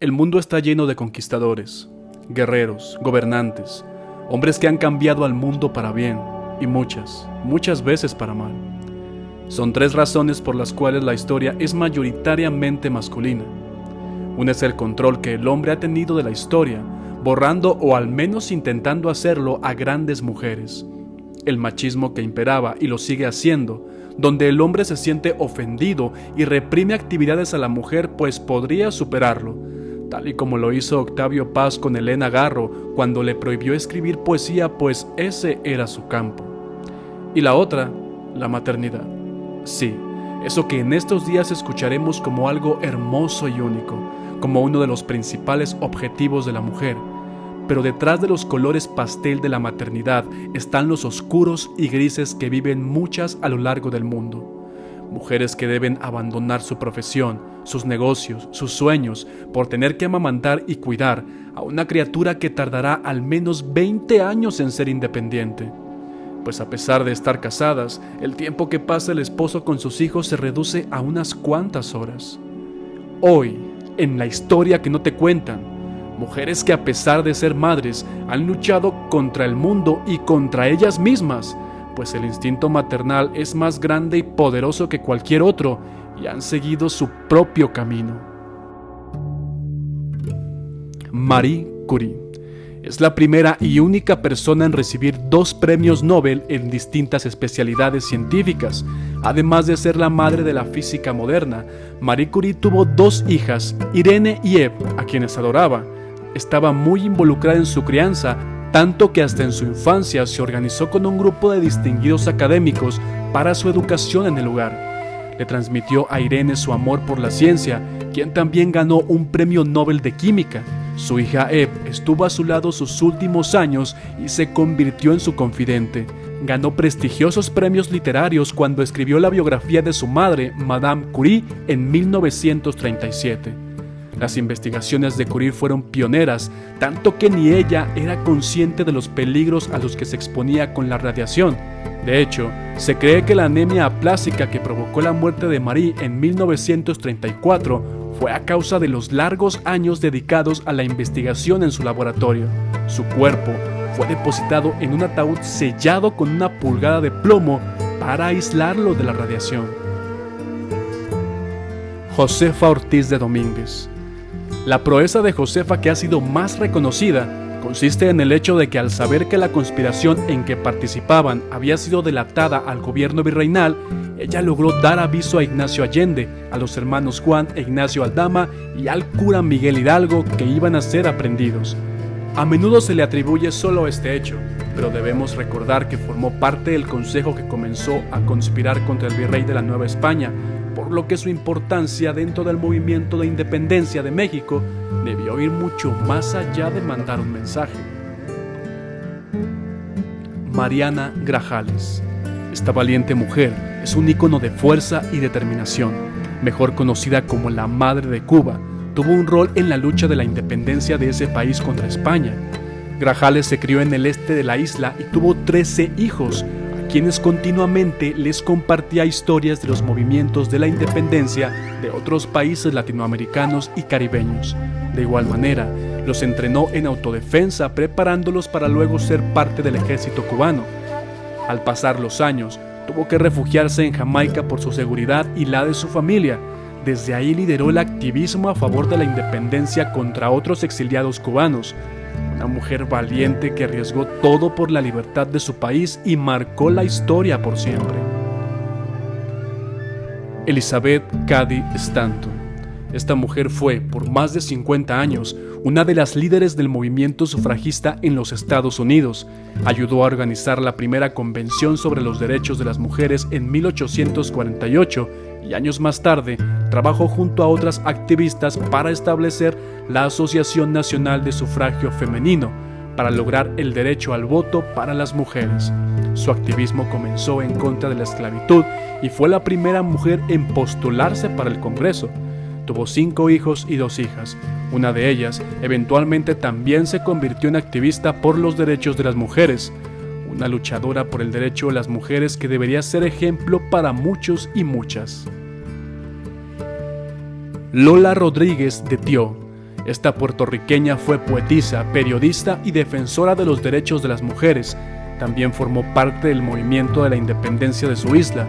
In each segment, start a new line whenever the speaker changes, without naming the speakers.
El mundo está lleno de conquistadores, guerreros, gobernantes, hombres que han cambiado al mundo para bien y muchas veces para mal. Son tres razones por las cuales la historia es mayoritariamente masculina. Una es el control que el hombre ha tenido de la historia, borrando o al menos intentando hacerlo a grandes mujeres. El machismo que imperaba y lo sigue haciendo, donde el hombre se siente ofendido y reprime actividades a la mujer pues podría superarlo, tal y como lo hizo Octavio Paz con Elena Garro cuando le prohibió escribir poesía pues ese era su campo. Y la otra, la maternidad. Sí, eso que en estos días escucharemos como algo hermoso y único, como uno de los principales objetivos de la mujer. Pero detrás de los colores pastel de la maternidad están los oscuros y grises que viven muchas a lo largo del mundo. Mujeres que deben abandonar su profesión, sus negocios, sus sueños, por tener que amamantar y cuidar a una criatura que tardará al menos 20 años en ser independiente. Pues a pesar de estar casadas, el tiempo que pasa el esposo con sus hijos se reduce a unas cuantas horas. Hoy, en la historia que no te cuentan, mujeres que a pesar de ser madres han luchado contra el mundo y contra ellas mismas, pues el instinto maternal es más grande y poderoso que cualquier otro y han seguido su propio camino. Marie Curie es la primera y única persona en recibir 2 premios Nobel en distintas especialidades científicas. Además de ser la madre de la física moderna, Marie Curie tuvo 2 hijas, Irene y Eve, a quienes adoraba. Estaba muy involucrada en su crianza, tanto que hasta en su infancia se organizó con un grupo de distinguidos académicos para su educación en el lugar. Le transmitió a Irene su amor por la ciencia, quien también ganó un premio Nobel de Química. Su hija Eve estuvo a su lado sus últimos años y se convirtió en su confidente. Ganó prestigiosos premios literarios cuando escribió la biografía de su madre, Madame Curie, en 1937. Las investigaciones de Curie fueron pioneras, tanto que ni ella era consciente de los peligros a los que se exponía con la radiación. De hecho, se cree que la anemia aplásica que provocó la muerte de Marie en 1934 fue a causa de los largos años dedicados a la investigación en su laboratorio. Su cuerpo fue depositado en un ataúd sellado con una pulgada de plomo para aislarlo de la radiación. Josefa Ortiz de Domínguez. La proeza de Josefa que ha sido más reconocida consiste en el hecho de que al saber que la conspiración en que participaban había sido delatada al gobierno virreinal, ella logró dar aviso a Ignacio Allende, a los hermanos Juan e Ignacio Aldama y al cura Miguel Hidalgo que iban a ser aprehendidos. A menudo se le atribuye solo este hecho, pero debemos recordar que formó parte del consejo que comenzó a conspirar contra el virrey de la Nueva España, por lo que su importancia dentro del movimiento de independencia de México debió ir mucho más allá de mandar un mensaje. Mariana Grajales. Esta valiente mujer es un ícono de fuerza y determinación, mejor conocida como la Madre de Cuba. Tuvo un rol en la lucha de la independencia de ese país contra España. Grajales se crió en el este de la isla y tuvo 13 hijos, a quienes continuamente les compartía historias de los movimientos de la independencia de otros países latinoamericanos y caribeños. De igual manera, los entrenó en autodefensa, preparándolos para luego ser parte del ejército cubano. Al pasar los años, tuvo que refugiarse en Jamaica por su seguridad y la de su familia. Desde ahí lideró el activismo a favor de la independencia contra otros exiliados cubanos. Una mujer valiente que arriesgó todo por la libertad de su país y marcó la historia por siempre. Elizabeth Cady Stanton. Esta mujer fue, por más de 50 años, una de las líderes del movimiento sufragista en los Estados Unidos. Ayudó a organizar la primera convención sobre los derechos de las mujeres en 1848 y años más tarde trabajó junto a otras activistas para establecer la Asociación Nacional de Sufragio Femenino para lograr el derecho al voto para las mujeres. Su activismo comenzó en contra de la esclavitud y fue la primera mujer en postularse para el Congreso. Tuvo 5 hijos y 2 hijas. Una de ellas eventualmente también se convirtió en activista por los derechos de las mujeres, una luchadora por el derecho de las mujeres que debería ser ejemplo para muchos y muchas. Lola Rodríguez de Thió. Esta puertorriqueña fue poetisa, periodista y defensora de los derechos de las mujeres. También formó parte del movimiento de la independencia de su isla.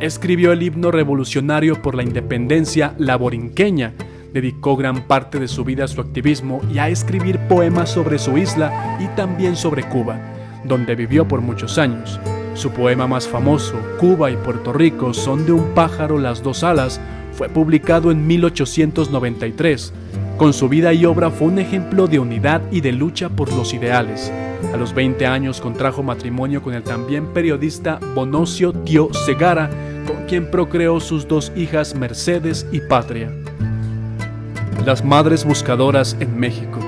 Escribió el himno revolucionario por la independencia, La Borinqueña. Dedicó gran parte de su vida a su activismo y a escribir poemas sobre su isla y también sobre Cuba, donde vivió por muchos años. Su poema más famoso, Cuba y Puerto Rico son de un pájaro las dos alas, fue publicado en 1893. Con su vida y obra fue un ejemplo de unidad y de lucha por los ideales. A los 20 años contrajo matrimonio con el también periodista Bonocio Tio Segara, con quien procreó sus dos hijas Mercedes y Patria. Las Madres Buscadoras en México.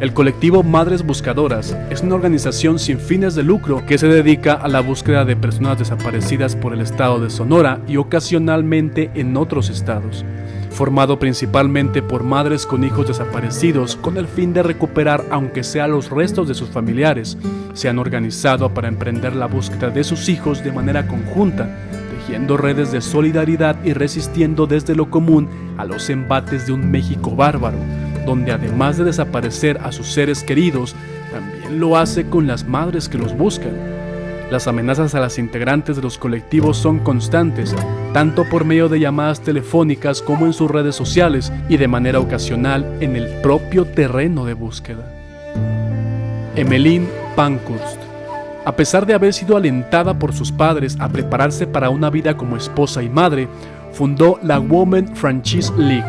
El colectivo Madres Buscadoras es una organización sin fines de lucro que se dedica a la búsqueda de personas desaparecidas por el estado de Sonora y ocasionalmente en otros estados. Formado principalmente por madres con hijos desaparecidos con el fin de recuperar aunque sea los restos de sus familiares, se han organizado para emprender la búsqueda de sus hijos de manera conjunta, tejiendo redes de solidaridad y resistiendo desde lo común a los embates de un México bárbaro, donde además de desaparecer a sus seres queridos, también lo hace con las madres que los buscan. Las amenazas a las integrantes de los colectivos son constantes, tanto por medio de llamadas telefónicas como en sus redes sociales y de manera ocasional en el propio terreno de búsqueda. Emmeline Pankhurst. A pesar de haber sido alentada por sus padres a prepararse para una vida como esposa y madre, fundó la Women Franchise League,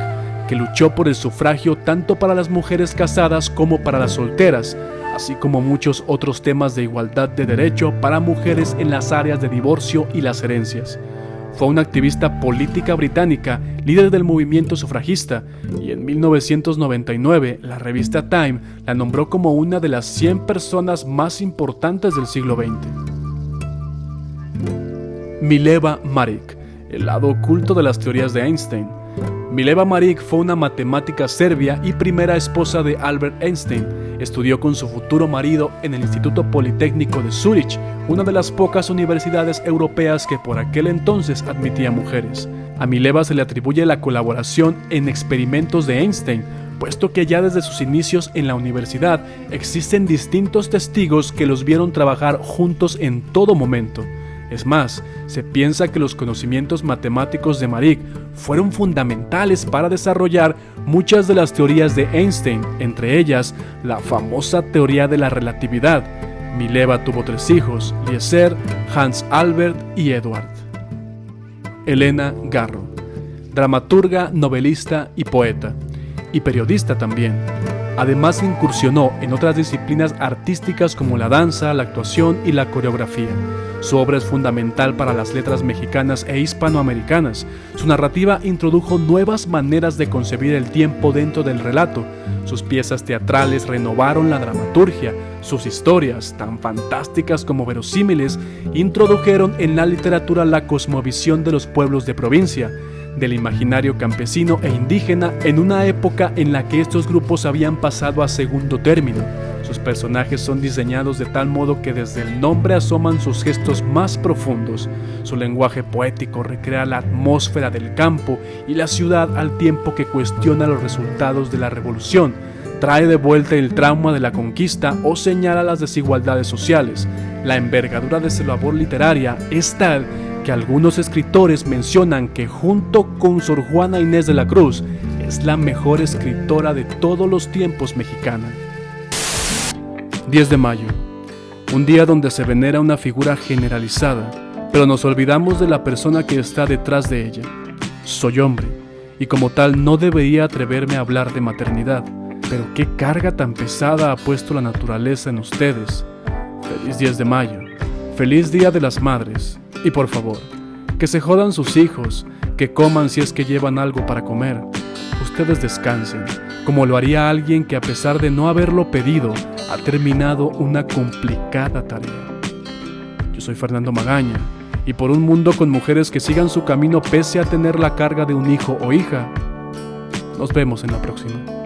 que luchó por el sufragio tanto para las mujeres casadas como para las solteras, así como muchos otros temas de igualdad de derecho para mujeres en las áreas de divorcio y las herencias. Fue una activista política británica, líder del movimiento sufragista, y en 1999 la revista Time la nombró como una de las 100 personas más importantes del siglo XX. Mileva Maric, el lado oculto de las teorías de Einstein. Mileva Maric fue una matemática serbia y primera esposa de Albert Einstein. Estudió con su futuro marido en el Instituto Politécnico de Zúrich, una de las pocas universidades europeas que por aquel entonces admitía mujeres. A Mileva se le atribuye la colaboración en experimentos de Einstein, puesto que ya desde sus inicios en la universidad existen distintos testigos que los vieron trabajar juntos en todo momento. Es más, se piensa que los conocimientos matemáticos de Maric fueron fundamentales para desarrollar muchas de las teorías de Einstein, entre ellas la famosa teoría de la relatividad. Mileva tuvo 3 hijos, Eliezer, Hans Albert y Edward. Elena Garro, dramaturga, novelista y poeta, y periodista también. Además incursionó en otras disciplinas artísticas como la danza, la actuación y la coreografía. Su obra es fundamental para las letras mexicanas e hispanoamericanas. Su narrativa introdujo nuevas maneras de concebir el tiempo dentro del relato. Sus piezas teatrales renovaron la dramaturgia. Sus historias, tan fantásticas como verosímiles, introdujeron en la literatura la cosmovisión de los pueblos de provincia, del imaginario campesino e indígena en una época en la que estos grupos habían pasado a segundo término. Sus personajes son diseñados de tal modo que desde el nombre asoman sus gestos más profundos. Su lenguaje poético recrea la atmósfera del campo y la ciudad al tiempo que cuestiona los resultados de la revolución, trae de vuelta el trauma de la conquista o señala las desigualdades sociales. La envergadura de su labor literaria es tal que algunos escritores mencionan que junto con Sor Juana Inés de la Cruz es la mejor escritora de todos los tiempos mexicana. 10 de mayo, un día donde se venera una figura generalizada, pero nos olvidamos de la persona que está detrás de ella. Soy hombre, y como tal no debería atreverme a hablar de maternidad, pero qué carga tan pesada ha puesto la naturaleza en ustedes. Feliz 10 de mayo, feliz Día de las Madres, y por favor, que se jodan sus hijos, que coman si es que llevan algo para comer. Ustedes descansen, como lo haría alguien que a pesar de no haberlo pedido, ha terminado una complicada tarea. Yo soy Fernando Magaña, y por un mundo con mujeres que sigan su camino pese a tener la carga de un hijo o hija, nos vemos en la próxima.